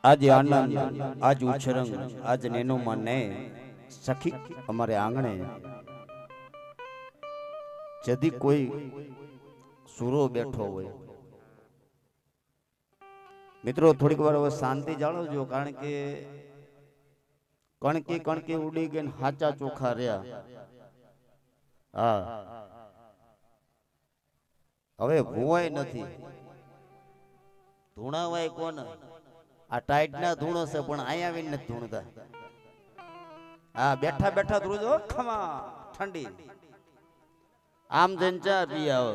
आज आनंद आज उछरंग आज नेनो माने सखी हमारे आंगणे यदि कोई सूरो बैठो हो मित्रों थोड़ी बार शांति जाणो जो कारण के कणकी उड़ी गई हाचा चोखा रहा हाँ हवे भूवाय नथी धूणावाय कोण आ टाइट ना धूणो से पण आया आवीने न धूणता आ बैठा बैठा धूणो खमा ठंडी आम जनचा पी आओ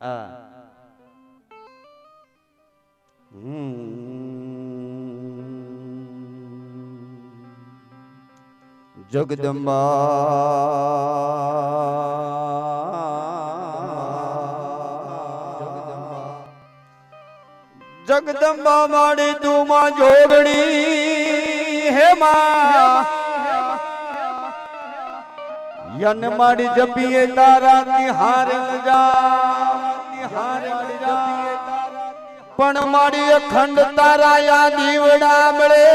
आ जगदम्बा जगदम्बा माड़ी तू मां जोगड़ी हे मां यन माड़ी जपिए तारा तिहार जा पण माड़ी अखंड तारा या दीवड़ा मळे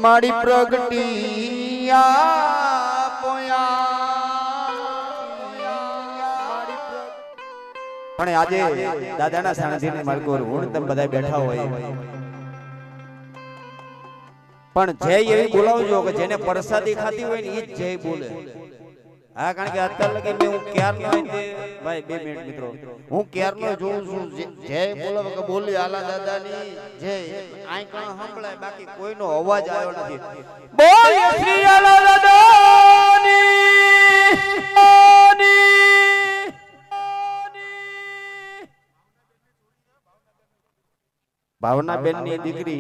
माड़ी प्रगटिया पोया पण आजे दादाना सानिध्यने मालको ऋण तम बधाय बैठा होय पण जय एवी बोलावजो के जेने प्रसादी खाती होय ने ई जय बोले हां कारण के અત્યાર લગી મે હું ક્યારનો આતે ભાઈ 2 મિનિટ મિત્રો હું ક્યારનો જોઉં છું જય બોલાવ કે બોલી આલા દાદાની જય આઈ કણ સાંભળાય બાકી કોઈનો અવાજ આવ્યો નથી બોલ શ્રી આલા દાદાની भावना बेन नी दीकरी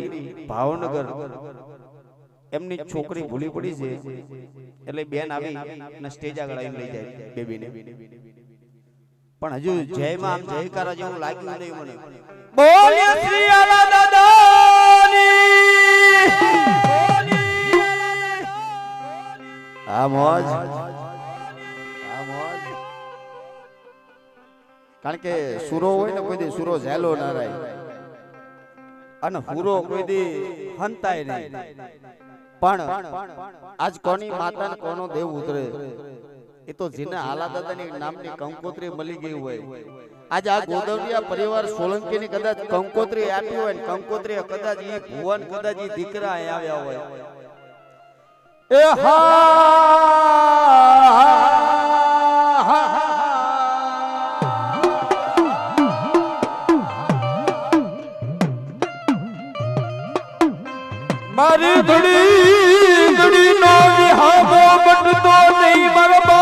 भावनगर एमनी छोकरी भूली पड़ी छे એટલે બેન આવી ને સ્ટેજ આગળ આવીને લઈ જાય બેબીને પણ હજુ જયમાં આમ જયકારા જેવું લાગ્યું નહીં મને બોલ્યા શ્રી આલા દાદાની આ મોજ કારણ કે સુરો હોય ને કોઈ દી સુરો ઝેલો ના રહે અને પૂરો કોઈ દી હંતાય નહીં પણ આજ કોની માતા ને કોનો દેવ ઉતરે એ તો જેને આલા દાદાની નામની કંકોત્રી મળી ગઈ હોય આજ આ ગોદવરિયા પરિવાર સોલંકી ની કદાચ કંકોત્રી આપી હોય ને કંકોત્રી કદાચ ઈ ભુવન કદાચ ઈ દીકરા આવ્યા હોય એ હા मारी घड़ी घड़ी नो विहागो बटतो नहीं मरबा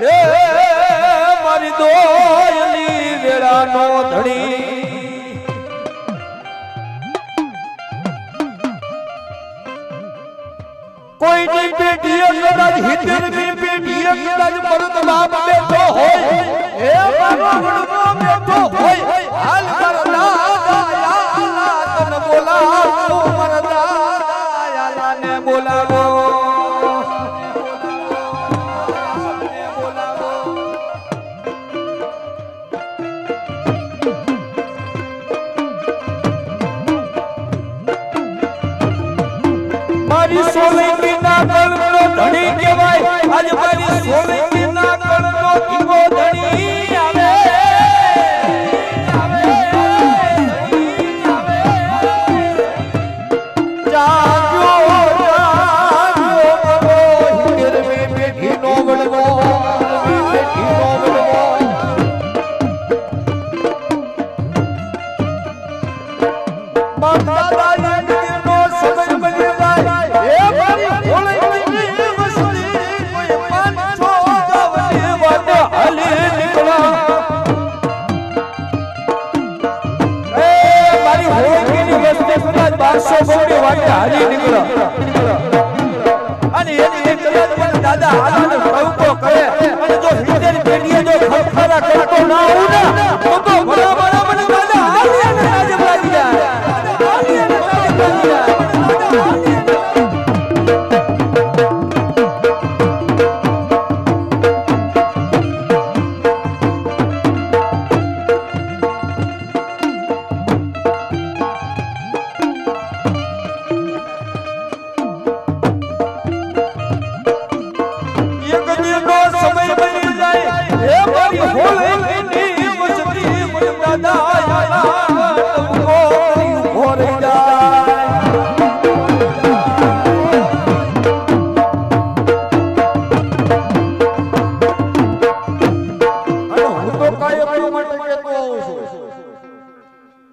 ये मारी दोयली वेड़ा नो धड़ी कोई नहीं बेटी कदाच हितर की बेटी कदाच मर्द बाप बैठो होय हे मारो वडको बैठो होय हाल करना या तन बोला तो मरदा या ने बोलावो मारी सोलंकी ना कळनो धणी केवाय आज मारी सोलंकी ना कळनो ईगो धणी आवे दादा हाथ को करे जो हितेर पेड़िए जो खखरा करतो ना हो ना तो बड़ा बड़ा बड़ा दादा हाथ ने आज बाजी जाए हाथ ने आज बाजी जाए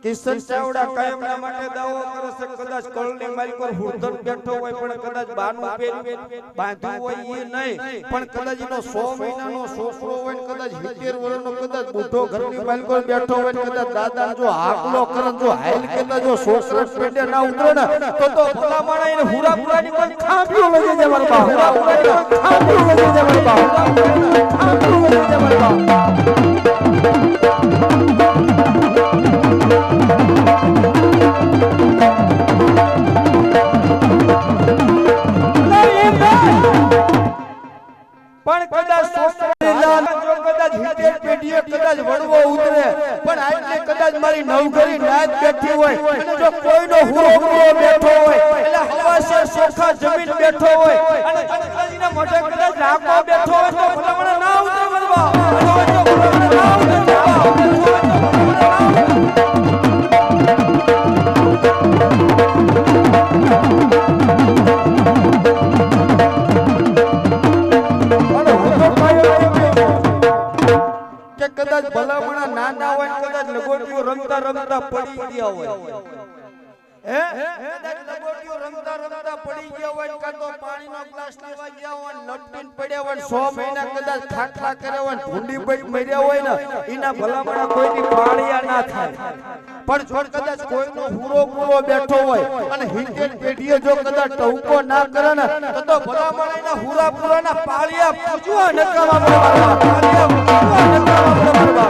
કિશન ચાવડા કાયમના માટે દાવો કરે છે કદાચ કળની માલિક પર હુરધન બેઠો હોય પણ કદાચ બાનું પહેરી બાંધ્યું હોય એ નહીં પણ કદાચ એનો 100 મહિનાનો છોકરો હોય ને કદાચ 70 વર્ષનો કદાચ બુઢો ઘરની માલિક પર બેઠો હોય ને કદાચ દાદા જો હાકલો કરે જો હાઈલ કેતા જો છોકરો પેટે ના ઉતરે ને તો ભલા માણા એને હુરા પુરાની કોઈ ખાંભ્યો લઈ જાય મારા બા હુરા પુરાની ખાંભ્યો લઈ જાય મારા બા ખાંભ્યો લઈ જાય મારા બા પણ કદાચ જો કદાચ હિતેર પેઢીએ કદાચ વડવો ઉતરે પણ આટલે કદાચ મારી નવઘરી નાચ બેઠી હોય અને જો કોઈનો હુરો બેઠો હોય એટલે હવાસર સોખા જમીન બેઠો હોય અને કદાચના મોઢે કદાચ રાખો બેઠો હોય તો ભલામણ ના ઉતરે મરવા ના કદાચ ભલામણા નાના હોય કદાચ લગોટીઓ રમતા રમતા પડી ગયા હોય હે કદાચ લગોટીઓ રમતા રમતા પડી ગયા હોય કાં તો પાણીનો ગ્લાસ લેવા ગયા હોય લપટીને પડ્યા હોય 100 મહિના કદાચ ખાટલા કર્યા હોય ભૂંડી પડી મર્યા હોય ને એના ભલામણા કોઈની પાળિયા ના થાય પણ જો કદાચ કોઈનો હુરો પૂરો બેઠો હોય અને હિતેર પેઢીએ જો કદાચ ટહુકો ના કરે ને તો ભલામણા એના હુરા પૂરાના પાળિયા પૂજવા નકામા પડવા પાળિયા પૂજવા નકામા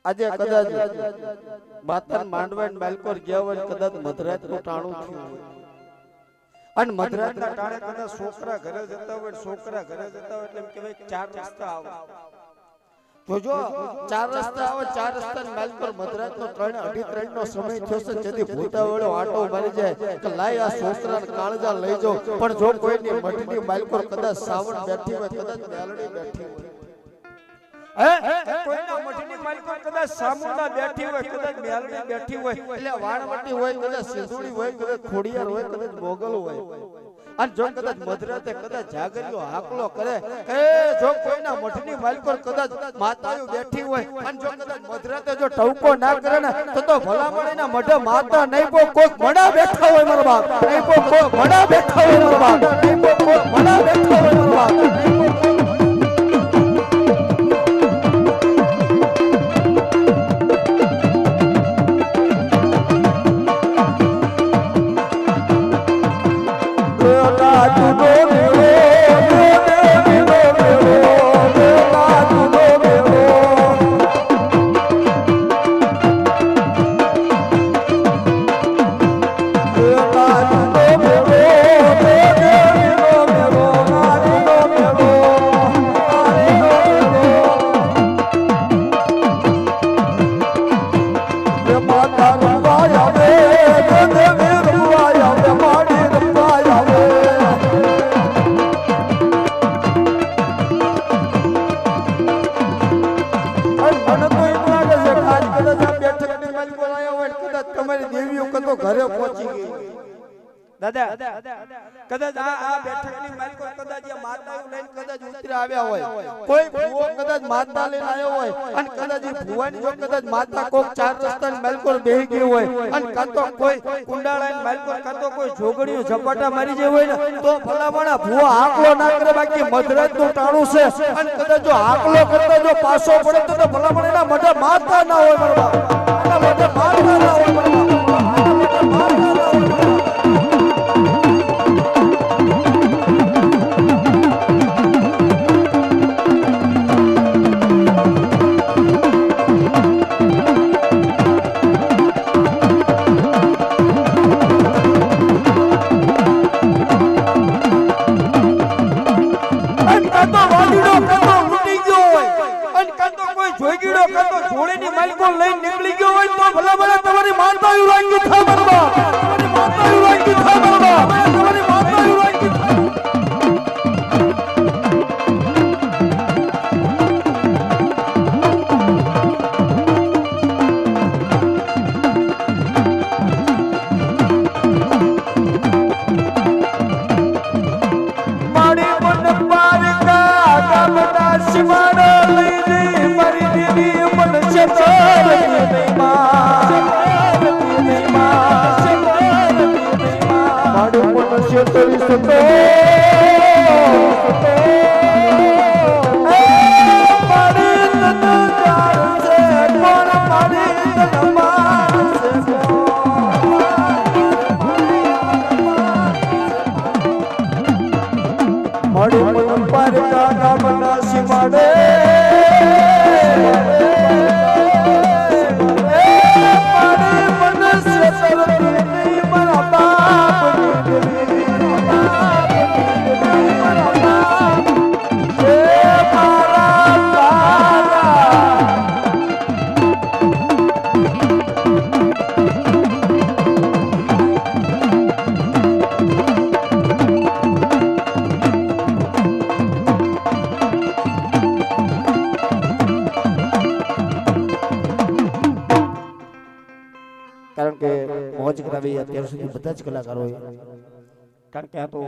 આજે કદાચ માતા માંડવાન બાલકોર ગયા હોય કદાચ મધરાત નું ટાણું થયું અને મધરાત ના ટાણે કદાચ છોકરા ઘરે જતા હોય છોકરા ઘરે જતા હોય એટલે એમ કહેવાય 4 રસ્તા આવે જોજો 4 રસ્તા આવે 4 રસ્તા બાલકોર મધરાત નો 3:30 નો સમય થયો છે જેથી ભૂતાવળો આટો મારી જાય કે લાય આ છોકરાને કાળજા લઈ જાઓ પણ જો કોઈની મઠની બાલકોર કદાચ સાવણ બેઠી હોય કદાચ મેલડી બેઠી હોય કોઈના મઠની માલિકો કદાચ સામુંડા બેઠી હોય કદાચ મેલડી બેઠી હોય એટલે વાણવટી હોય કદાચ સિંધુડી હોય કદાચ ખોડિયાર હોય કદાચ મોગલ હોય અને જો કદાચ મધરાતે કદાચ જાગરીઓ હાકલો કરે કે જો કોઈના મઠની માલિકો કદાચ માતાઓ બેઠી હોય અને જો કદાચ મધરાતે જો ટવકો ના કરે ને તો ભલામણીના મઢે માતા નહીં કોઈ મડા બેઠા હોય મારા બાપ નહીં કોઈ મડા બેઠા હોય મારા બાપ નહીં કોઈ મડા બેઠા હોય મારા બાપ દાદા કદાચ આ બેઠકની માલિકો કદાચ માતાઓ લઈને કદાચ ઉતરી આવ્યા હોય, કોઈ ભૂવો કદાચ માતા લઈને આવ્યો હોય અને કદાચ એ ભૂવાની જો કદાચ માતા કોક ચાર રસ્તાની માલકોર બેહી ગઈ હોય અને કાં તો કોઈ કુંડાળાની માલકોર કાં તો કોઈ જોગણીઓ ઝપાટા મારી જાય હોય ને તો ભલામણા ભૂવો આકલો ના કરે, બાકી મધરાતનું ટાણું છે અને કદાચ જો આકલો કરતા જો પાછો પડે તો ભલામણ એના મોઢે માતા ના હોય બરાબર, એના મોઢે માતા ના હોય બરાબર, એના મોઢે માતા ના હોય બરાબર. લઈને નીકળી ગયો હોય તો ભલા ભલા તમારી માતા યુરાંગી થા બરબા, તમારી માતા યુરાંગી થા બરબા, તમારી માતા યુરાંગી થા. મારી મન પાર કા ગામના શિવાડા લઈને મારી દેવી મન છે કારણ કે મોજ કરાવી અત્યાર સુધી બધા જ કલાકારો, કારણ કે આ તો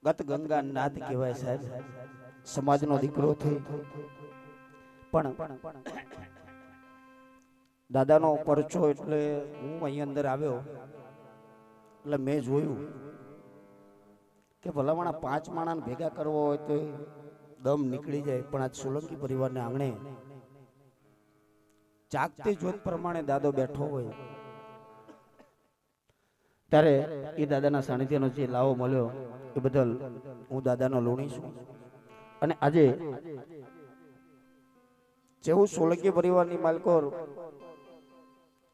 ગત ગંગા નાદ કહેવાય સાહેબ, સમાજનો દીકરો થઈ પણ દાદાનો પરચો એટલે હું અહીં અંદર આવ્યો એટલે મેં જોયું કે ભલામણા 5 માણાને ભેગા કરવો હોય તો દમ નીકળી જાય, પણ આજ સોલંકી પરિવારને આંગણે જાગતી જ્યોત પ્રમાણે દાદો બેઠો હોય ત્યારે એ દાદાના સાનિધ્યનો જે લાવો મળ્યો એ બદલ હું દાદાનો ઋણી છું. અને આજે જેવું સોલંકી પરિવારની માલકોર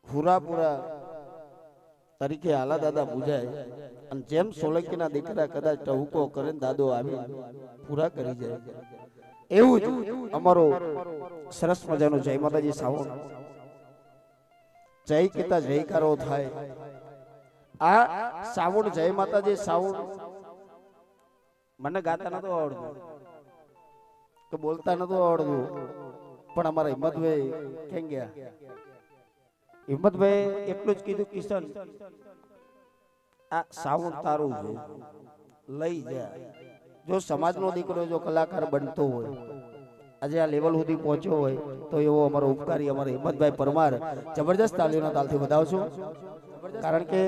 હુરાપુરા તરીકે આલા દાદા પૂજાય અને જેમ સોલંકીના દીકરા કદાચ ટહુકો કરે દાદો આવી પૂરા કરી જાય, એવું જ અમારો સરસ મજાનો જય માતાજી સાવણ જય કીતા જયકારો થાય. આ સાવણ જય માતાજી સાવણ મને ગાતા નતો આવડતું કે બોલતા નતો આવડતું, પણ અમારા હિંમતભાઈ કેમ ગયા, હિંમતભાઈ એટલું જ કીધું કિશન આ સાવણ તારું છે લઈ જા. જો સમાજનો દીકરો જો કલાકાર બનતો હોય, આજે આ લેવલ સુધી પહોંચ્યો હોય તો એવો અમારો ઉપકારી અમારા હિંમતભાઈ પરમાર જબરજસ્ત તાલીઓના તાલથી વધાવશું. કારણ કે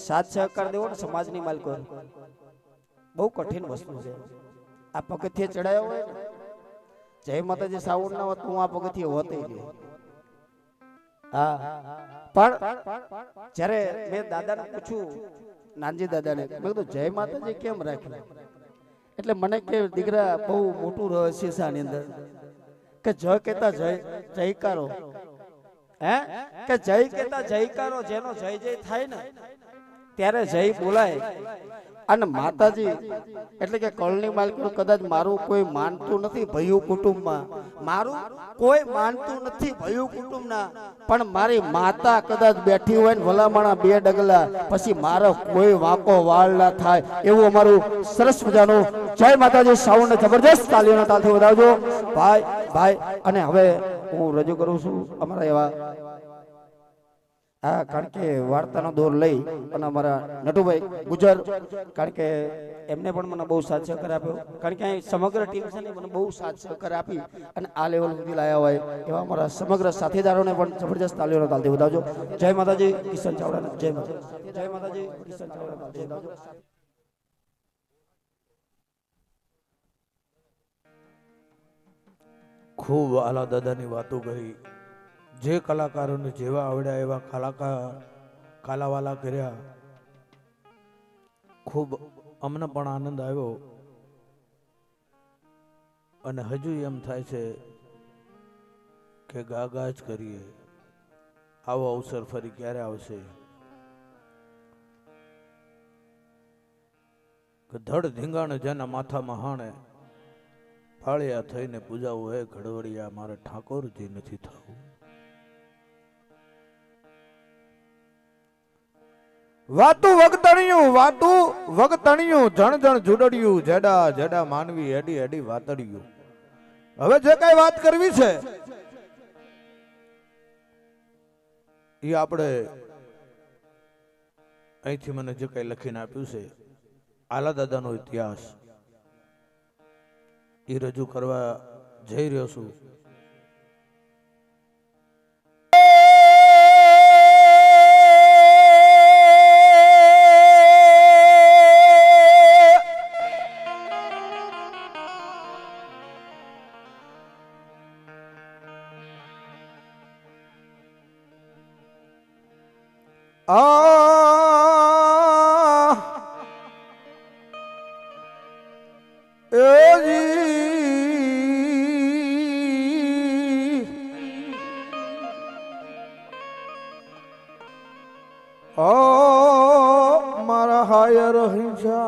સાથ સહકાર દેવો ને સમાજની માલકો બહુ કઠિન વસ્તુ છે. આ પગથિયે ચડાયો હોય જય માતાજી સાવણ ના હોત હું આ પગથિયે હોતે નહીં. હા પણ જ્યારે મેં દાદાને પૂછ્યું, નાનજી દાદાને, મેં કીધું જય માતાજી કેમ રાખ્યું, એટલે મને કે દીકરા બહુ મોટું રહસ્ય છે આની અંદર કે જય કેતા જયકારો, હે કે જય કેતા જયકારો, જેનો જય જય થાય ને ત્યારે જય બોલાય. અને માતાજી એટલે કે કળની માલકી કદાચ મારું કોઈ માનતું નથી ભયું કુટુંબમાં, મારું કોઈ માનતું નથી ભયું કુટુંબના, પણ મારી માતા કદાચ બેઠી હોય ને ભલામણા 2 ડગલા પછી મારો કોઈ વાંકો વાળ ના થાય, એવું અમારું સરસ મજાનું જય માતાજી સાઉન્ડ જબરજસ્ત તાલીઓના તાલથી વધાવજો ભાઈ ભાઈ. અને હવે હું રજૂ કરું છું અમારા એવા હા, કારણ કે વાર્તાનો દોર લઈ અને અમારા નટુભાઈ ગુજર, કારણ કે એમને પણ મને બહુ સાથ સહકાર આપ્યો, કારણ કે અહીં સમગ્ર ટીમ છે ને મને બહુ સાથ સહકાર આપી અને આ લેવલ સુધી લાયા હોય એવા અમારા સમગ્ર સાથીદારોને પણ જબરજસ્ત તાલીઓનો તાલથી વધાવજો. જય માતાજી, કિશન ચાવડા, જય માતાજી, જય માતાજી, કિશન ચાવડા, જય માતાજી. ખૂબ આલા દાદાની વાતો કરી, જે કલાકારોને જેવા આવડ્યા એવા કાલાવાલા કર્યા. ખૂબ અમને પણ આનંદ આવ્યો અને હજુ એમ થાય છે કે ગાગા જ કરીએ. આવો અવસર ફરી ક્યારે આવશે કે ધડ ધીંગાણે જેના માથામાં હાણે ફાળિયા થઈને પૂજાવું હે ઘડવડિયા મારે ઠાકોરજી નથી થવું. વાતું વગતણિયું જણ જણ જુડડિયું જેડા જેડા માનવી એડી એડી વાતડિયું. હવે જે કઈ વાત કરવી છે એ આપણે અહીંથી મને જે કઈ લખીને આપ્યું છે આલા દાદાનો ઇતિહાસ એ રજૂ કરવા જઈ રહ્યો છું. મારા હાયર હિંસા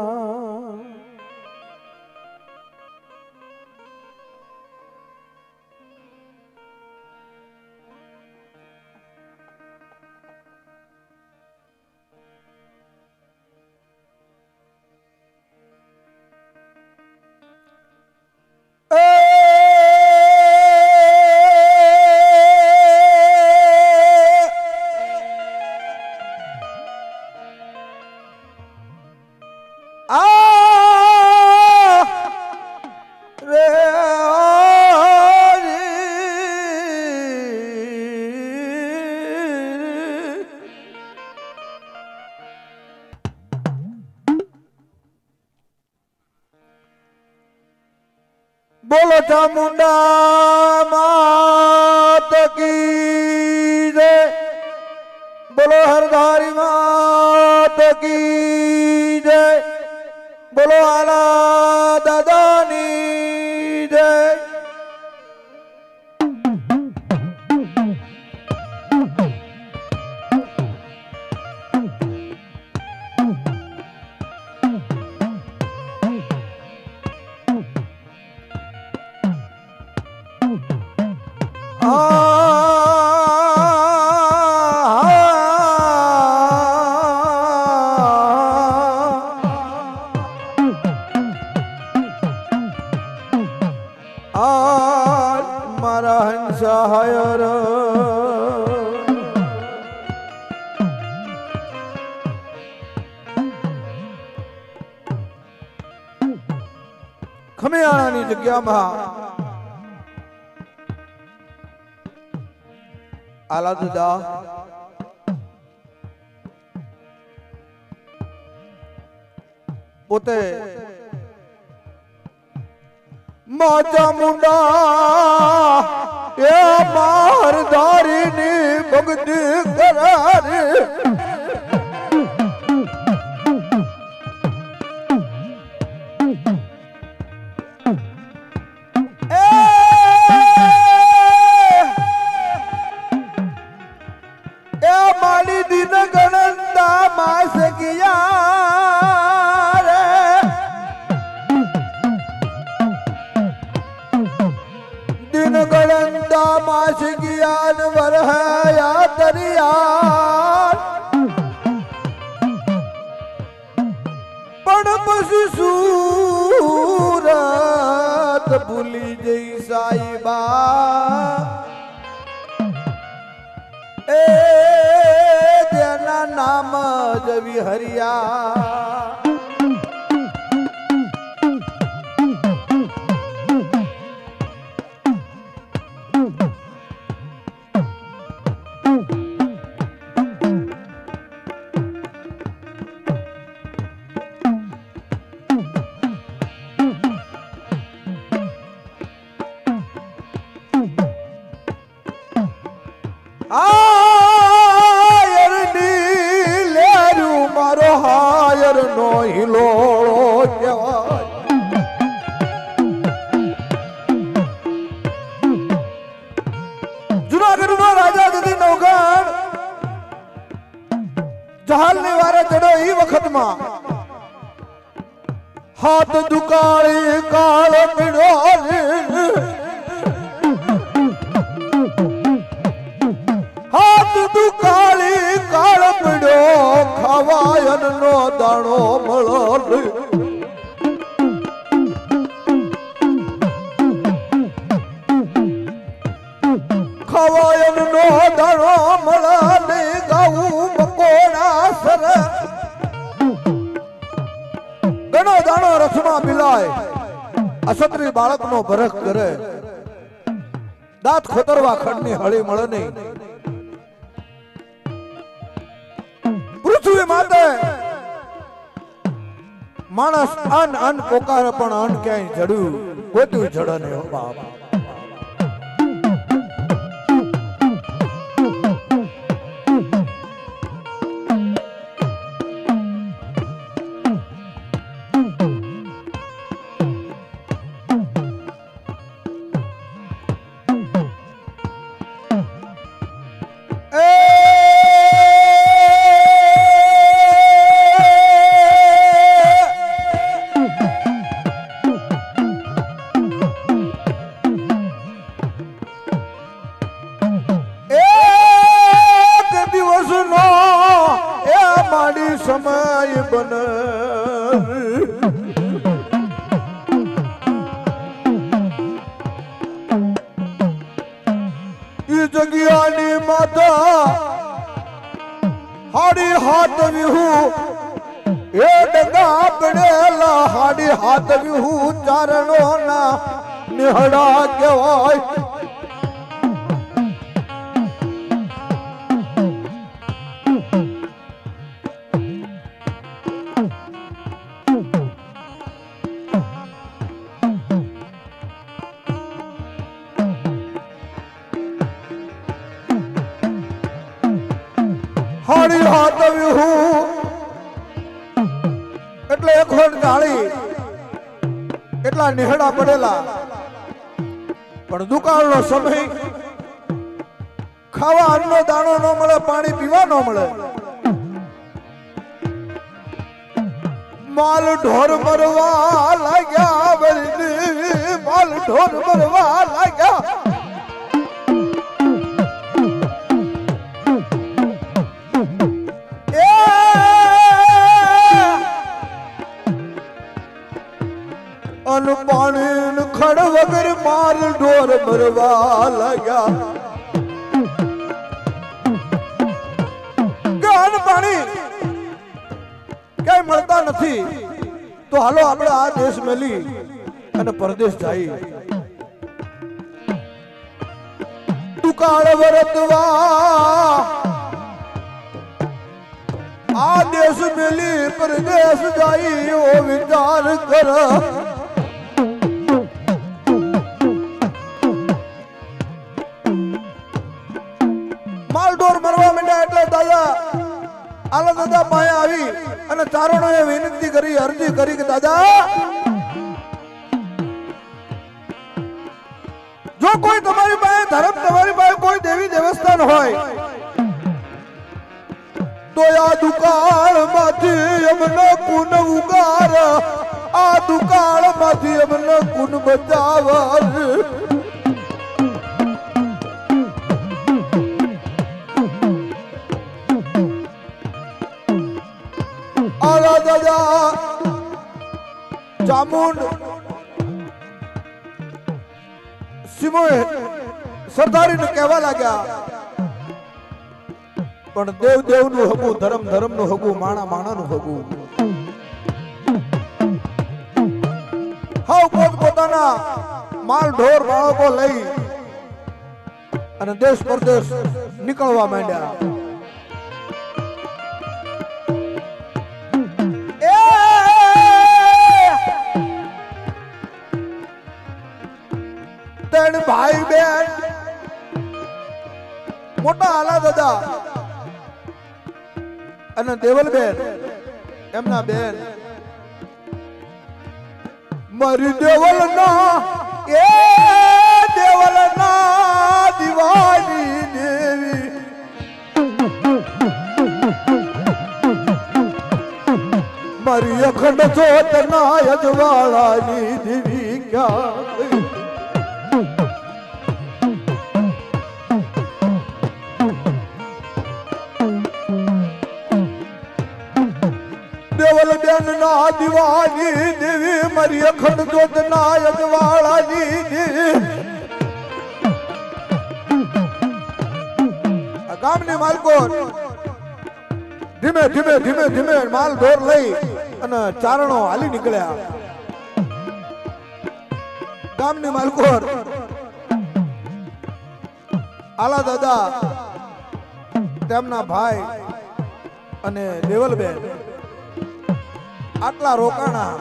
બોલો ચામુંડા માત કી જય, બોલો હરધારી માત કી જય, બોલો આલા દાદાની જય. મારા હંસા હાયર ખમિયાણાની જગ્યામાં આલા દાદા પોતે માતા મુંડા એ મારધારીની ભક્તિ કરારે એ માલી દિન ગણંતા માસ ગયા રે દિન ગણંતા માસ જ્ઞાન વરહયા દરિયા પણ પછી સુરત ભૂલી જઈ સાઈબા. એ નામ જવી હરિયા આયર ની લેરું મારો હાયર નો હિલોળો કહેવાય જુનાગઢ નો રાજા ગદી નવગણ જહાલ ની વારે ચડ્યો એ વખતમાં હાથ દુકાળી કાળ પીડ્યો હાથ દુકાળી કાળ પડ્યો ખવાયન નો દાણો મળો ખવાયન નો દાણો મળે ને ગાવું મકોડા સર ઘણો દાણો રસમાં મિલાય અસત્રી બાળક નો ભરખ કરે દાંત ખોતરવા ખંડની હળી મળે નહીં પૃથ્વી માતે માણસ અન પોકારે પણ અન ક્યાંય જડ્યું ગોતું જડે ને હો બાપ સમય બન ઈ જગ્યાની માતા હાડી હાથ વિહુ એ ડગા પડેલા હાડી હાથ વિહુ ચારણો ના નિહડા કહેવાય હાડી હાથ વિહુ એટલે એક હોડ ડાળી એટલા નિહડા પડેલા પણ દુકાળનો સમય ખાવા અન્નનો દાણો ન મળે પાણી પીવા ન મળે માલ ઢોર મરવા લાગ્યા માલ ઢોર મરવા લાગ્યા પાણી ખડ વગર માલ ઢોર મરવા લાગ્યા ગાન પાણી કઈ મળતા નથી તો હાલો આપણે આ દેશ મેલી અને પરદેશ જાય દુકાળ વરતવા આ દેશ મેલી પરદેશ જાય એવો વિચાર કર માલઢોર મરવા માંડ્યા એટલે દાદા આલા દાદા પાસે આવી અને ચારણોએ વિનંતી કરી અરજી કરી કે દાદા જો કોઈ તમારી પાસે ધર્મ તમારી પાસે કોઈ દેવી દેવસ્થાન હોય તો આ દુકાળ માંથી અમને કુન ઉગાર આ દુકાળ માંથી અમને કુન બચાવર આલા દાદા ચામુંડ સિમોએ સરદારીને કહેવા લાગ્યા પણ દેવ દેવનું હગું, ધર્મ ધર્મનું હગું, માણા માણાનું હગું. હાવ પોતપોતાના માલ ઢોર બાળકો લઈ અને દેશ પરદેશ નીકળવા માંડ્યા. ત્રણ ભાઈ બેન મોટા આલા દાદા અને દેવલ બેન એમના બેન મારી દેવલ ના દિવાની દેવી મારી અખંડ જોત ના અજવાળાની દેવી ક્યાં દેવલ બેન ના દિવાની દેવી મારી અખંડ જોત ના અજવાળાની દેવી. ગામની માલકો ધીમે ધીમે ધીમે ધીમે માલ ઢોર લઈ અને ચારણો હાલી નીકળ્યા. ગામની માલકો આલા દાદા તેમના ભાઈ અને દેવલબેન આટલા રોકાણા.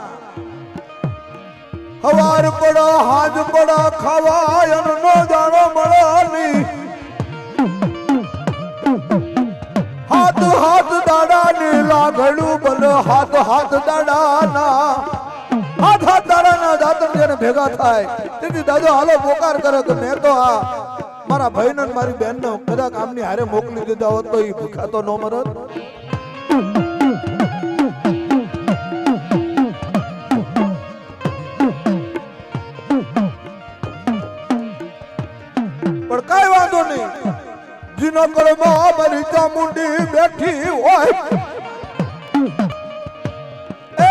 હવાર પડો હાજ પડો ખવાય નો જાણો મળો નહીં. હાથ હાથ દાડા ની લાગણું બન હાથ હાથ દાડા ના હાથ હાથ દાડા ના દાતણ જેને ભેગા થાય તેથી દાદો હાલો પોકાર કરે કે મેં તો આ મારા ભાઈ ને મારી બેન નો કદાચ આમની હારે મોકલી દીધા હોત તો એ ભૂખા તો ન મરત. પણ કઈ વાંધો નહીં. જીનો કળમાં મારી ચામુંડી બેઠી હોય એ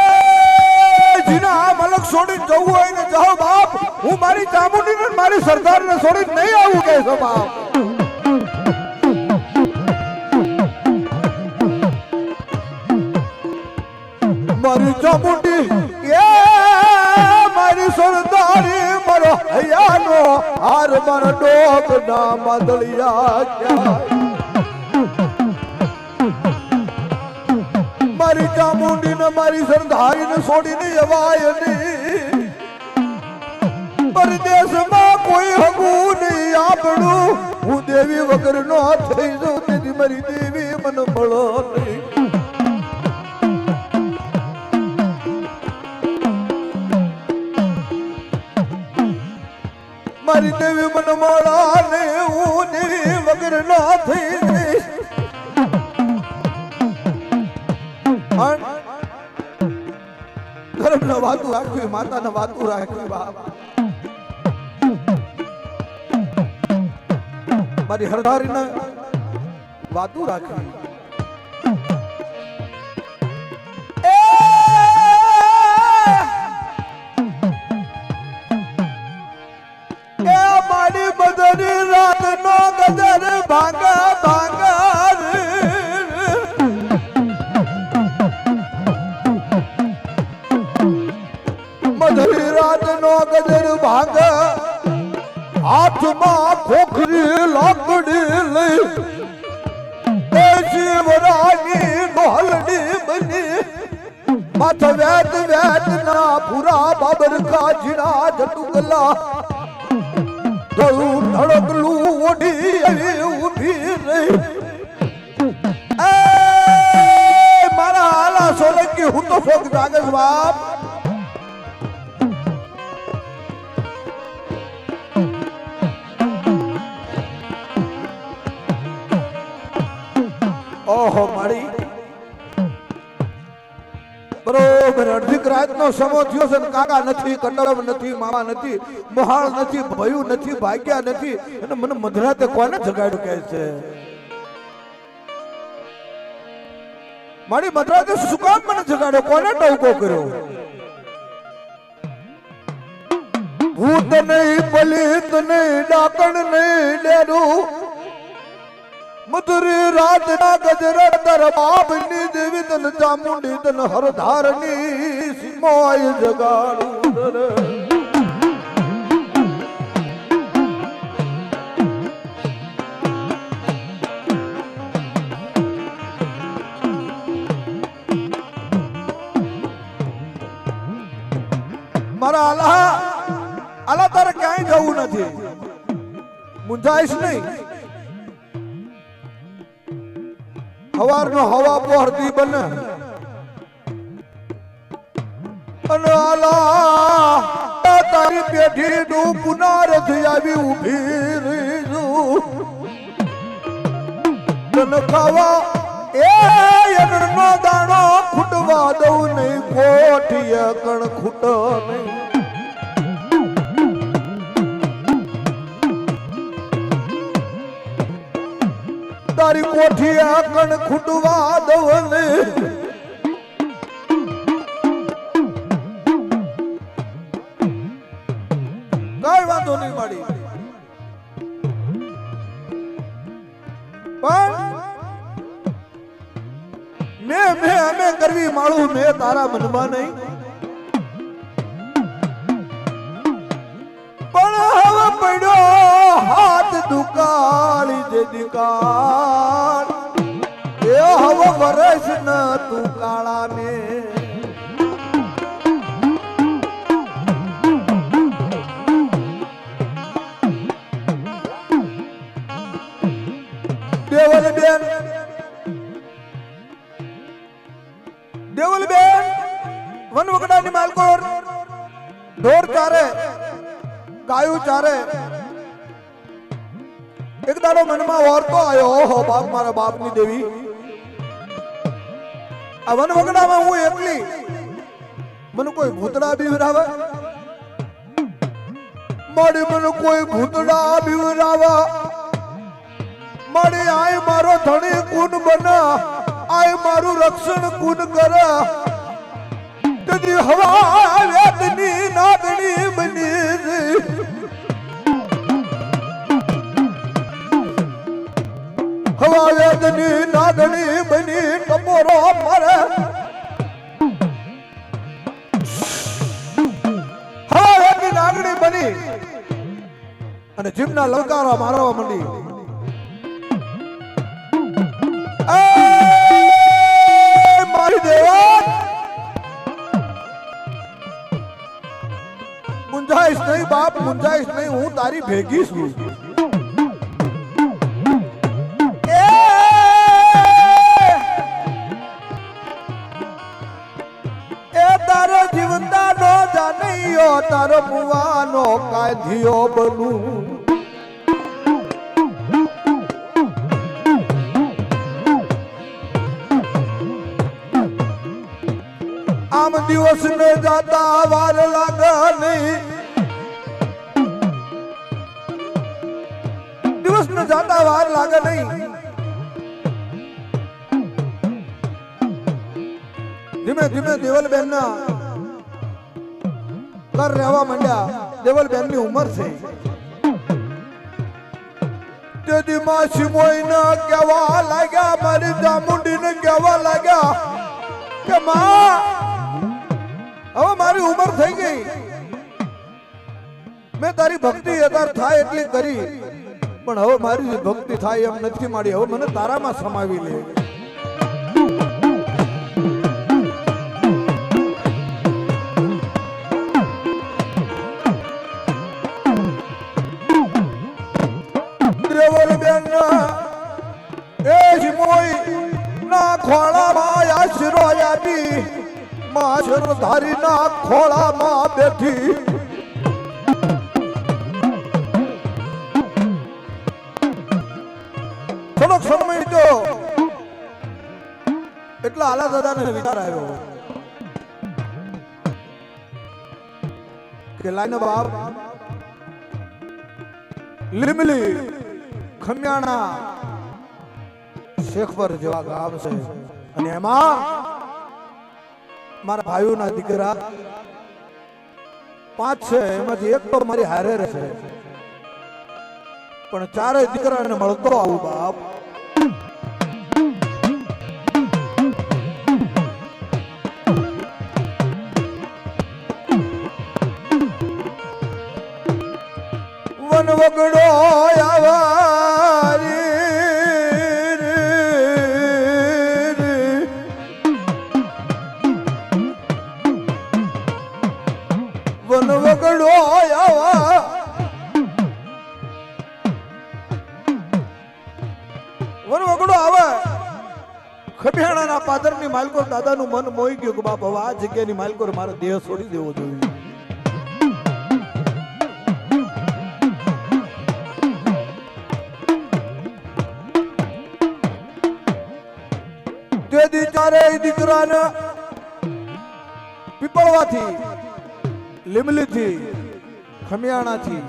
જીના મલક છોડીને જવું હોય ને જાઓ બાપ. હું મારી ચામુંડી ને મારી સરદાર ને છોડીને નહીં આવું કે છો બાપ. મારી ચામુંડી એ મારી સરદારી મારો હૈયાનો હાર મારો ડોક ના માદળિયા ક્યાં. મારી ચામુંડી ને મારી સરદારી ને છોડીને અવાય નહીં. પરદેશમાં કોઈ હગું નહીં આપણું. હું દેવી વગર નો થઈ જાઉં તેથી મારી દેવી મને મળો નહીં. મારી દેવી મને મળા ને હું દેવી વગર ના થઈ જઈશ. ધર્મ ને વાતું રાખવી, માતા ને વાતું રાખવી બાપ. મારી હરધારી ને વાતું રાખવી. મારી બદરી રાત નો ગદર ભાંગા ભાંગા મધરી રાત નો ગદર ભાંગા. હાથમાં ખોખરી લાકડી લઈ શિવરાની ઢોલડી બની. માથ વેત વેત ના પૂરા બાબર કાજીના જટુકલા ધડું ધડકલું ઓઢી ઉભી રહી. મારા હાલા સોલંકી હું તો ફોક જાગસ બાપ. ઓહો મારી બરોબર અડધી રાત નો સમો થયો છે. કાકા નથી, કંડળમ નથી, મામા નથી, મોહાળ નથી, ભયું નથી, ભાગ્યા નથી અને મને મધરાતે કોને જગાડ્યું કહે છે. મારી મધરાતે શું કામ મને જગાડ્યો, કોને ટવકો કર્યો. ભૂત નહીં, પલિત નહીં, ડાકણ નહીં, ડેરું મધુરી રાત ના ગજર તર બાપની દેવી તન ચામુંડી તન હરધારની સીમોય જગાડું રે. મારા આલા તારે ક્યાંય જવું નથી, મૂંઝાઈશ નહીં. હવારનો હવા પોહરતી બને અને આલા તારી પેઢી નું પુનરથી આવી ઉભી રહીશું તને ખાવા એ યનનો દાણો ખૂટવા દઉં નહીં, કોઠીએ કણ ખૂટો નહીં. તારી કોઠી આકણ ખૂટવા દઉં ને કઈ વાંધો નહીં માડી, પણ મેં અમે કરવી માળું મેં તારા મનમાં નહીં. પણ હવે પડ્યો હાથ દુકાળી જે દિકાળ એ હવે વરસ ન તું કાળા ને. દેવલબેન વનવગડાની માલકોર ઢોર ચારે ગાયું ચારે એક દાડો મનમાં વારતો આવ્યો, ઓહો બાપ મારા બાપની દેવી, આ વનવગડામાં હું એકલી, મને કોઈ ભૂતડા બીવરાવે, મારી મને કોઈ ભૂતડા બીવરાવે, મારી આય મારો ધણી કુન બના, આય મારું રક્ષણ કુન કરે, તેથી હવા વેદની નાગણી બની હવા વેદની નાગણી બની ટપોરો મારે, હવા વેદની નાગણી બની અને જીવના લલકારા મારવા માંડી. મારી દેવા મુંજાઈશ નહીં બાપ, મુંજાઈશ નહીં, હું તારી ભેગી છું. તારો જીવતા નો જાનૈયો, તારો મુવાનો કાંધીઓ બનું. આમ દિવસ ને જાતા વાર લાગે નહીં, દિવસ ને જાતા વાર લાગે નહીં. ધીમે ધીમે દેવલબેન ના ઘર રહેવા માંડ્યા. દેવલબેન ની ઉંમર છે, તેથી માસી મોઈને કહેવા લાગ્યા, મારી ચામુંડી ને કહેવા લાગ્યા કે માં હવે મારી ઉંમર થઈ ગઈ, મેં તારી ભક્તિ યથાર્થ થાય એટલી કરી, પણ હવે મારી ભક્તિ થાય એમ નથી માડી, હવે મને તારામાં સમાવી લે. ખોળામાં આશરો આપી, માશર ધારી ના ખોળામાં બેઠી, થોડોક સમય તો એટલા આલા દાદાને વિચાર આવ્યો કે લાઈનો બાપ લીમલી ખમિયાણા શેખપર જેવા ગામ છે અને એમાં મારા ભાઈઓના દીકરા 5 છે, એમાંથી એક તો મારી હારે રહેશે, પણ 4 દીકરાને મળતો આવું બાપ. વન વગડો આવા વન વગડો આવા વન વગડો આવે ખબિયાણાના પાદરની માલકો દાદાનું મન મોહી ગયું કે બાપ હવે આ જગ્યાની માલકો મારો દેહ છોડી દેવો જોઈએ. તે ચારેય દીકરાને પીપળવાથી લીમલીથી ખમિયાણાથી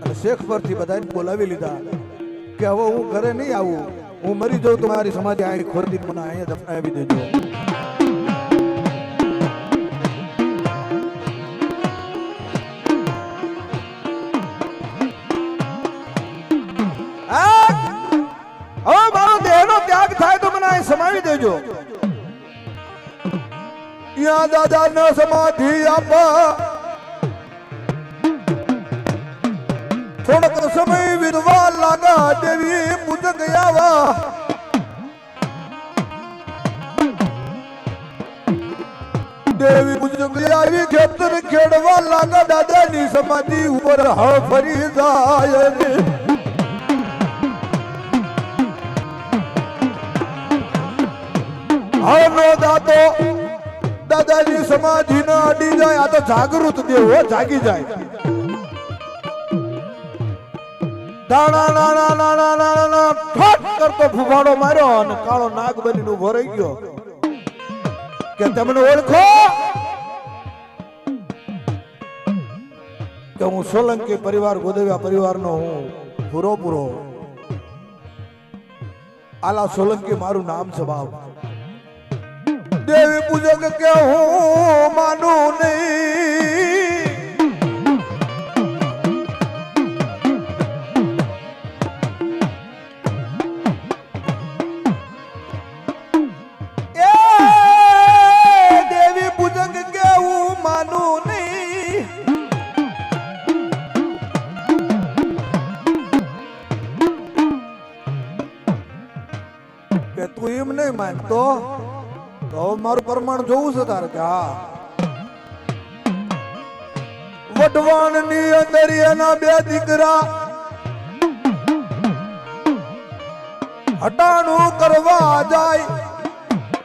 અને શેખપરથી બધાને બોલાવી લીધા કે હવે હું ઘરે નહીં આવું, હું મરી જાઉં તો મારી સમાધિ અહીં ખોરતી મને અહીંયા દફનાવી દેજો. હવે મારો દેહનો ત્યાગ થાય તો મને અહીં સમાવી દેજો. ત્યાં દાદા ન સમાધિ આપા થોડોક સમય વિધવા લાગા દેવી પૂજક આવા દેવી પૂજક આવી ખેતર ખેડવા લાગા દાદાની સમાધિ ઉપર હળ ફરી જાય રે. હળનો દાદો દાદાની સમાધિ ન અડી જાય. આ તો જાગૃત દેવ જાગી જાય. દાણા નાના નાના નાના ઠોટ કરતો ફૂફાડો માર્યો અને કાળો નાગ બનીને ઉભો રહી ગયો કે તમને ઓળખો કે હું સોલંકી પરિવાર ગોદવિયા પરિવારનો હું પૂરો આલા સોલંકી મારું નામ છે બાપ. દેવી પૂજક કે હું માનું નહીં, દેવી પૂજક કે હું માનું નહીં. કે તું એમ નહીં માનતો તો મારું પ્રમાણ જોવું છે તારે કે હા. વઢવાણ ની અંદર એના બે દીકરા હટાણું કરવા જાય.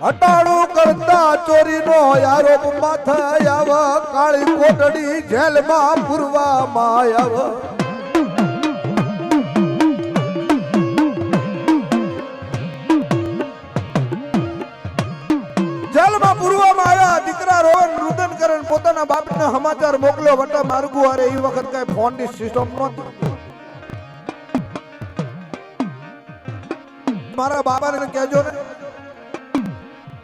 હટાણું કરતા ચોરીનો આરોપ માથે આવે. કાળી કોટડી જેલમાં પૂરવામાં આવે. જેલમાં પૂરવામાં આવ્યા. દીકરા રોવન રુદન કરે પોતાના બાપને સમાચાર મોકલ્યો વટા માર્ગુ. અરે એ વખત કઈ ફોન ની સિસ્ટમ નહોતી. મારા બાબાને કહેજો ને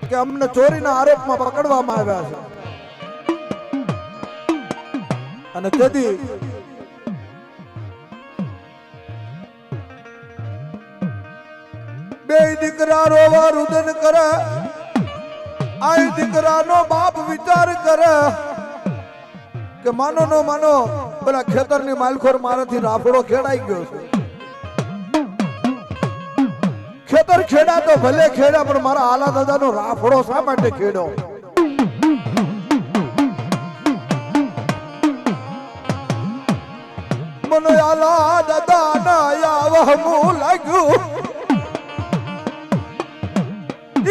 કે અમને ચોરીના આરોપમાં પકડવામાં આવ્યા છે. અને તેથી બે દીકરા રોવા રુદન કરે. આ દીકરાનો બાપ વિચાર કરે કે માનો નો માનો પેલા ખેતરની માલખોર મારાથી રાફડો ખેડાઈ ગયો છે. ખેતર ખેડા તો ભલે ખેડા પણ મારા આલા દાદાનો રાફડો શા માટે ખેડો? મને આલા દાદા ના આવહમું લાગ્યું.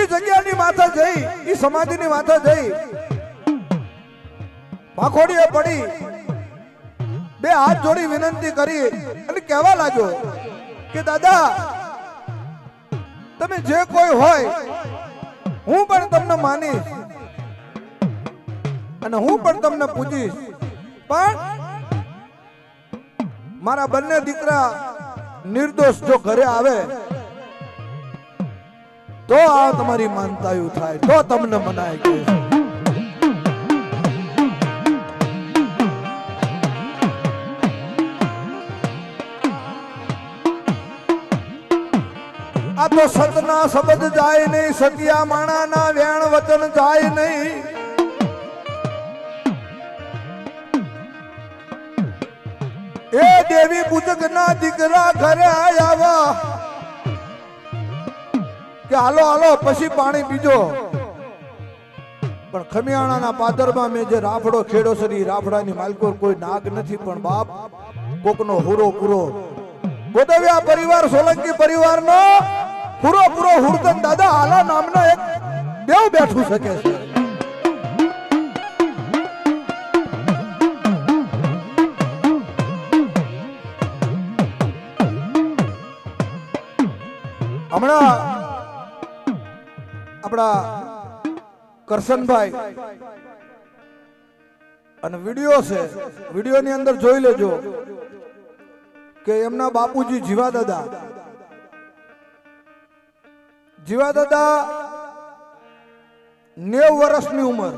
એ જગ્યાની માથે જઈ, એ સમાધિની માથે જઈ ભાખોડીએ પડી બે હાથ જોડી વિનંતી કરી અને કહેવા લાગ્યો કે દાદા તમે જે કોઈ હોય હું પણ તમને માનીશ અને હું પણ તમને પૂજીશ. પણ મારા બંને દીકરા નિર્દોષ જો ઘરે આવે તો આ તમારી માનતાયું થાય તો તમને મનાય કે આ તો સતના શબ્દ જાય નહીં. સતિયા માણાના વેણ વચન જાય નહીં. એ દેવી પૂજક ના દીકરા ઘરે આવ્યા કે હાલો હાલો પછી પાણી પીજો. પણ ખમિયાણાના પાદરમાં મેં જે રાફડો ખેડો છે એ રાફડાની માલકો કોઈ નાગ નથી, પણ બાપ કોકનો હુરો પૂરો ગોદવિયા પરિવાર સોલંકી પરિવારનો પૂરો પૂરો હુરતન દાદા આલા નામના એક દેવ બેઠું શકે છે. હમણાં આપણા કરશનભાઈ અને વિડીયો છે, વિડીયો ની અંદર જોઈ લેજો કે એમના બાપુજી જીવા દાદા 90 વર્ષની ઉંમર.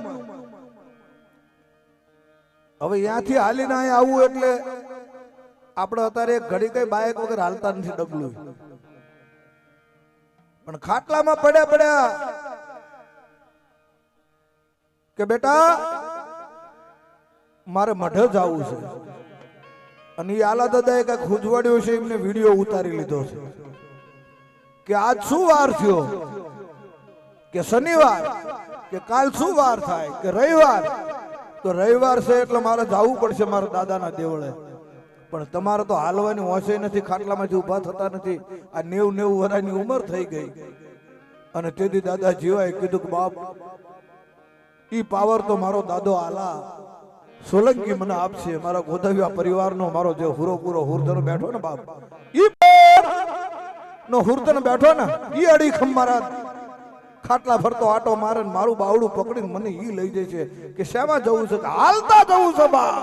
હવે ત્યાંથી હાલીને અહીં આવવું એટલે આપણે અત્યારે એક ઘડી કઈ બાઇક વગર હાલતા નથી ડગલું, પણ ખાટલામાં પડ્યા કે બેટા મારે મઢે જવું છે. અને એ આલા દાદાએ કઈક ખુજવાડ્યું છે, એમને વિડીયો ઉતારી લીધો છે કે આજ શું વાર થયો, કે શનિવાર, કે કાલ શું વાર થાય, કે રવિવાર. તો રવિવાર છે એટલે મારે જવું પડશે મારા દાદાના દેવળે. પણ તમારે તો હાલવાની હોશે નથી, ખાટલામાંથી ઊભા થતા નથી. આ 90 વર્ષની ઉંમર થઈ ગઈ અને તેથી દાદા જીવાએ કીધું કે બાપ ઈ પાવર તો મારો દાદો આલા સોલંકી મને આપશે. મારા ગોદવિયા પરિવારનો મારો જે હુરો પૂરો હુરધન બેઠો ને બાપ, ઈ નો હુરધન બેઠો ને ઈ અડીખમ મારા ખાટલા ફરતો આટો મારે મારું બાવડું પકડીને મને ઈ લઈ જાય છે કે શેમાં જવું છે, હાલતા જવું છે બા.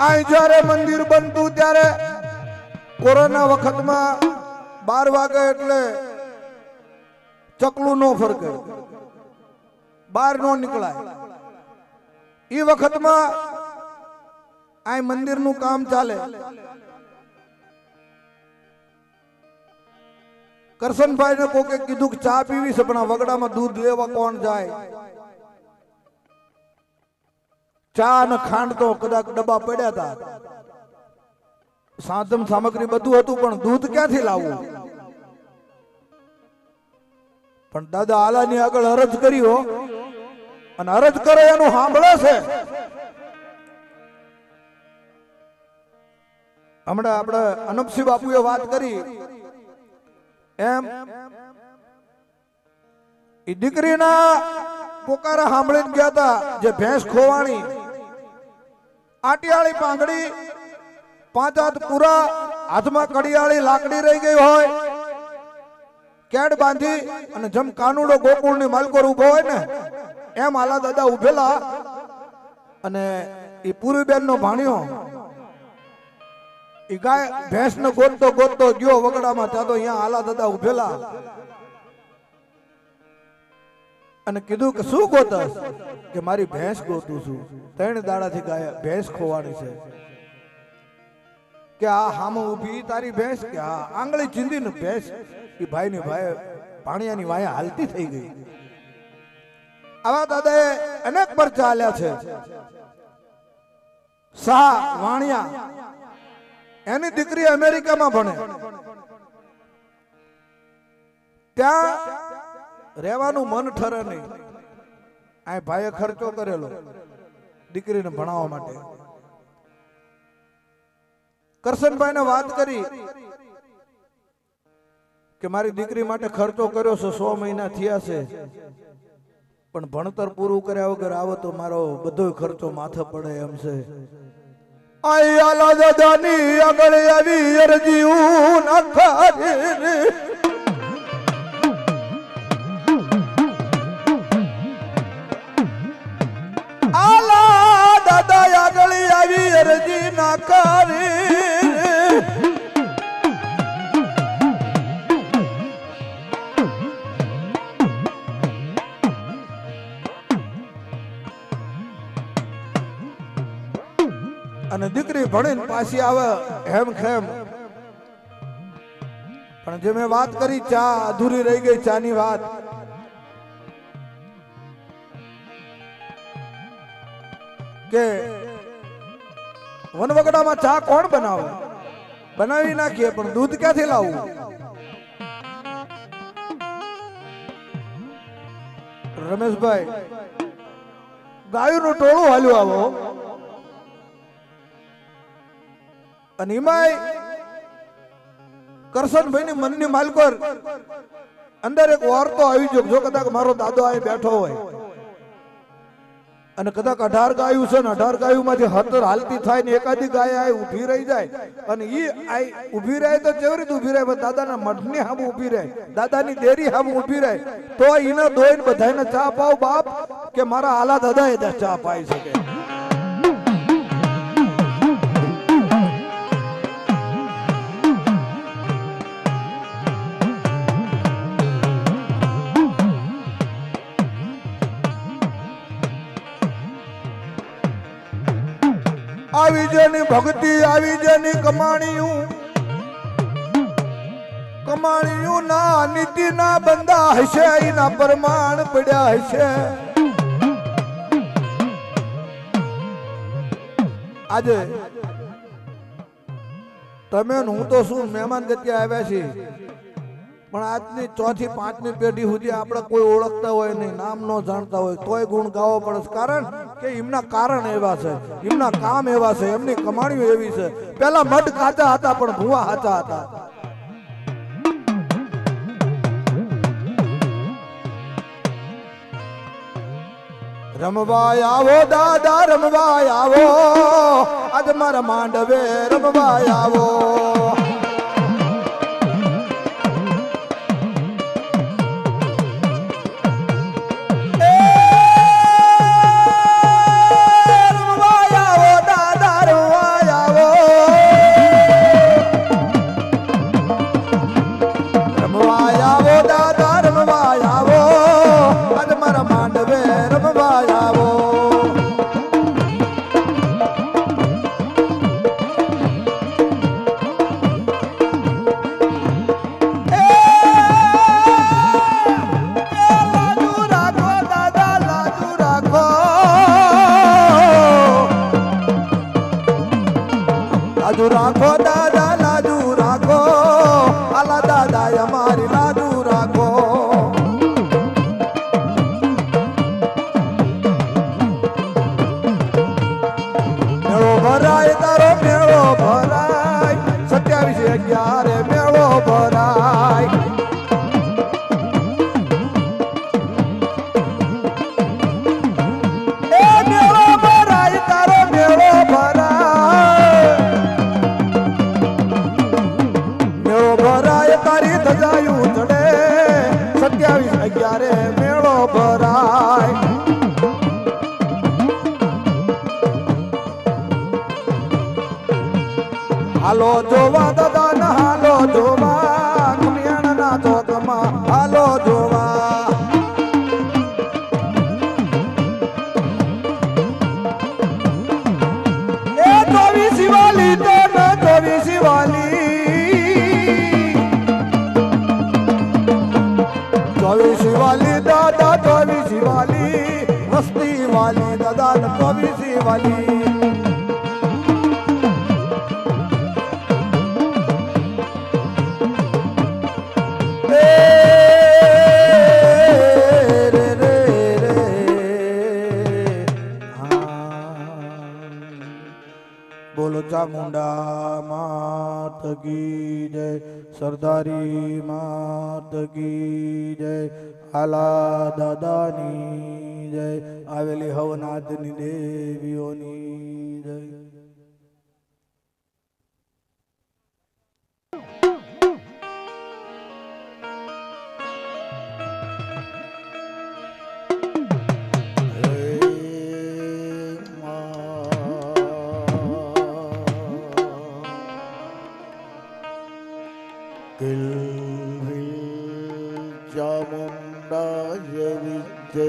આ જ્યારે મંદિર બનતું ત્યારે કોરોના વખતમાં 12 વાગે એટલે ચકલું નો ફરકે, બહાર નો નીકળાય. એ વખતમાં આ મંદિરનું કામ ચાલે. કરશનભાઈ ને કોકે કીધું કે ચા પીવી છે, પણ આ વગડામાં દૂધ લેવા કોણ જાય? ચા અને ખાંડ તો કદાચ ડબ્બા પડ્યા હતા, સાધન સામગ્રી બધું હતું, પણ દૂધ ક્યાંથી લાવવું? પણ દાદા આલાની આગળ અરજ કર્યો અને અરજ કરે એનું સાંભળે છે. હમણાં આપણે અનપસિંહ બાપુએ વાત કરી એમ એ દીકરીના પોકારા સાંભળીને ગયા હતા, જે ભેંસ ખોવાણી, આટિયાળી પાંગડી, 5 હાથ પૂરા, હાથમાં કડિયાળી લાકડી રહી ગઈ હોય, કેડ બાંધી અને જેમ કાનુડો ગોકુળની માલકોર ઉભો હોય ને એમ આલા દાદા ઉભેલા. અને એ પૂરીબેન નો ભાણ્યો એ ગાય ભેંસ ને ગોતતો ગોતતો ગયો વગડામાં, ત્યાં તો અહીંયા આલા દાદા ઉભેલા અને કીધું કે શું ગોતસ? કે મારી ભેંસ ગોતું છું, 3 દાડાથી ગાય ભેંસ ખોવાણી છે. કે આ હામો ઊભી તારી ભેંસ? કે આ આંગળી ચીંધી ને ભેંસ એ ભાઈ ની ભાઈ પાણીયાની વાયા હાલતી થઈ ગઈ. આવા દાદાએ અનેક પરચા આલ્યા છે. શાહ વાણિયા, એની દીકરી અમેરિકામાં ભણે, ત્યાં રહેવાનું મન ઠરે નહીં. આ ભાઈએ ખર્ચો કરેલો દીકરીને ભણાવવા માટે. કરશનભાઈને વાત કરી કે મારી દીકરી માટે ખર્ચો કર્યો છે, 100 મહિના થયા છે, પણ ભણતર પૂરું કર્યા વગર આવો તો મારો બધો ખર્ચો માથે પડે એમ છે. આલા દાદાની આગળ આવી અરજી આલા દાદા આગળ આવી અરજી ના કરી. અને દીકરી ભણીને પાછી આવે હેમ ખેમ. પણ જે મેં વાત કરી ચા અધૂરી રહી ગઈ, ચાની વાત. કે વનવગડામાં ચા કોણ બનાવે? બનાવી નાખીએ, પણ દૂધ ક્યાંથી લાવવું? રમેશભાઈ, ગાયોનું ટોળું હાલ્યું આવો, અને એમાંય કરશનભાઈ ની મનની માલકોર અંદર એક વાર્તો આવી જો કદાચ મારો દાદો અહીં બેઠો હોય અને કદાચ 18 ગાયું છે ને 18 ગાયું માંથી 17 હાલતી થાય ને એકાદી ગાય આ ઊભી રહી જાય અને ઈ આ ઊભી રહે તો કેવી રીતે ઊભી રહે? દાદાના મઠની સામે ઊભી રહે, દાદાની ડેરી સામે ઊભી રહે, તો એને દોઈને બધાને ચા પાવ બાપ, કે મારા આલા દાદા એ ચા પાઈ શકે. આવી જેની ભક્તિ, આવી જેની કમાણીયું ના નીતિ ના બંદા હશે, એના પ્રમાણ પડ્યા હશે. આજે તમે હું તો શું મહેમાન ગતિ આવ્યા છીએ, પણ આજની 4 થી 5 ની પેઢી સુધી આપણે કોઈ ઓળખતા હોય નહીં, નામ ન જાણતા હોય, તોય ગુણ ગાવો પડે. કારણ કે એમના કારણ એવા છે, એમના કામ એવા છે, એમની કમાણીઓ એવી છે. પેલા મઢ કાચા હતા પણ ભૂવા હાચા હતા. રમવા આવો દાદા, રમવા આવો, આજ મારા માંડવે રમવા આવો. લાજુ રાખો દાદા, લાજુ રાખો, આલા દાદા અમારી લાજુ રાખો. મેળો ભરાય તારો મેળો ભરાય, 27/11 મેળો ભરાય. એ મેળો ભરાય તારો મેળો ભરાય, મેળો ભરાય તારી ધજાયું ચડે, 27/11 મેળો ભરાય. હાલો જોવા દાદા ના, હાલો જોવા કમિયાણા ના ચોકમાં, હાલો જોવા. એ 24 વાલી તો ન 24 વાલી, 24 વાલી દાદા, 24 વાલી વસ્તી વાલી દાદા, 24 વાલી. બોલો ચામુંડા માત કી જય, સરદારી માત કી જય, આલા દાદાની જય, આવેલી હવનાથની દેવીઓની જય. ચામુંડા વિજય,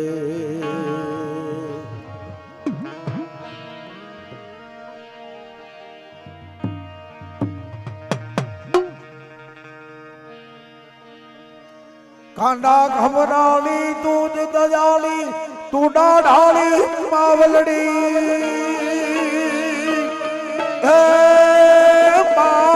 કાંડા ઘમરાણી તું જ દયાળી તું ડાઢાળી માવલડી હે મા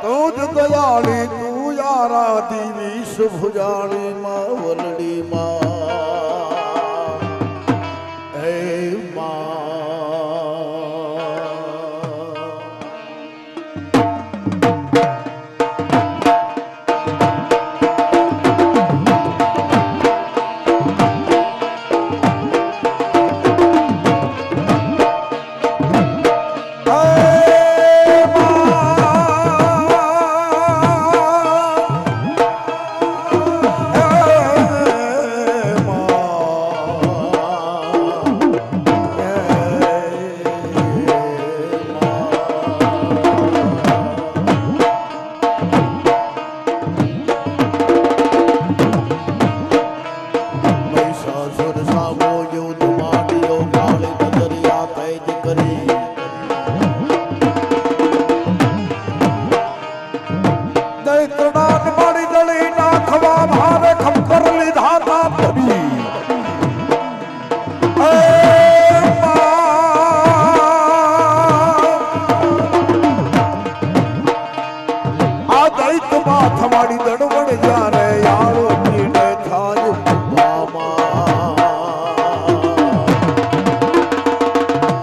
તું જ દયાળી તું યારા દેવી શુભજાળી માવલડી માં હે મા તમારી દડવડ જ્યારે યાળો પીને થાય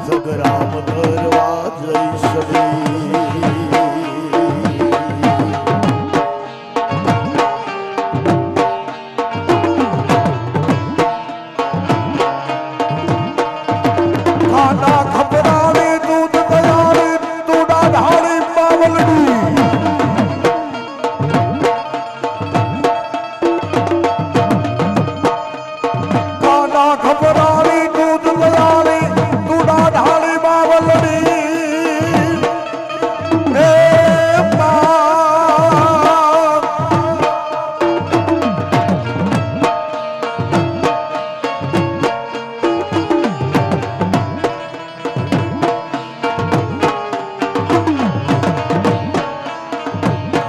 સગરામ કરવા જઈ સડી ખાના ખપરાણી દૂધ દયાળી તું ડાઢાળી માવલડી ખબરાળી દૂધ દયાળી તું ડાઢાળી માવલડી હે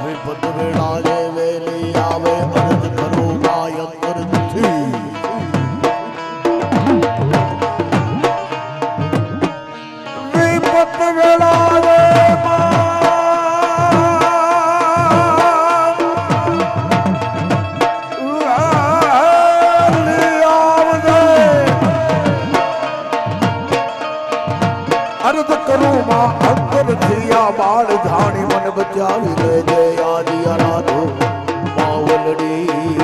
વિપત વેળાએ વેલી આવે અરજ કરો ગાયક નથી અર્થ કરું માં અંતર થયા બાળ ધાણી મન બચાવી લેજે આદિ અરાધો માવલડી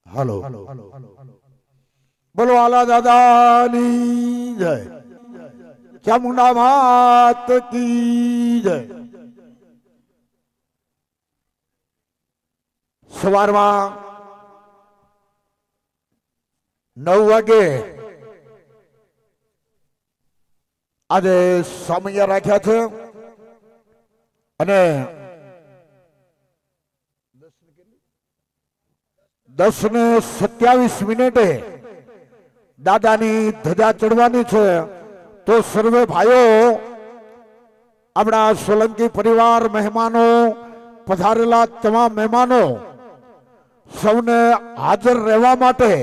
હાલો બોલો આલા દાદાની જય ચામુંડા માત કી જય સવારમાં 9 વાગે આજે સમય રાખ્યા છે અને 10:27 દાદાની ધજા ચડવાની છે તો સર્વે ભાઈઓ આપણા સોલંકી પરિવાર મહેમાનો પધારેલા તમામ મહેમાનો સૌને હાજર રહેવા માટે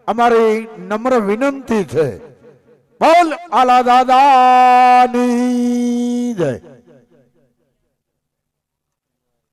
અમારી નમ્ર વિનંતી છે બોલ આલા દાદાની જય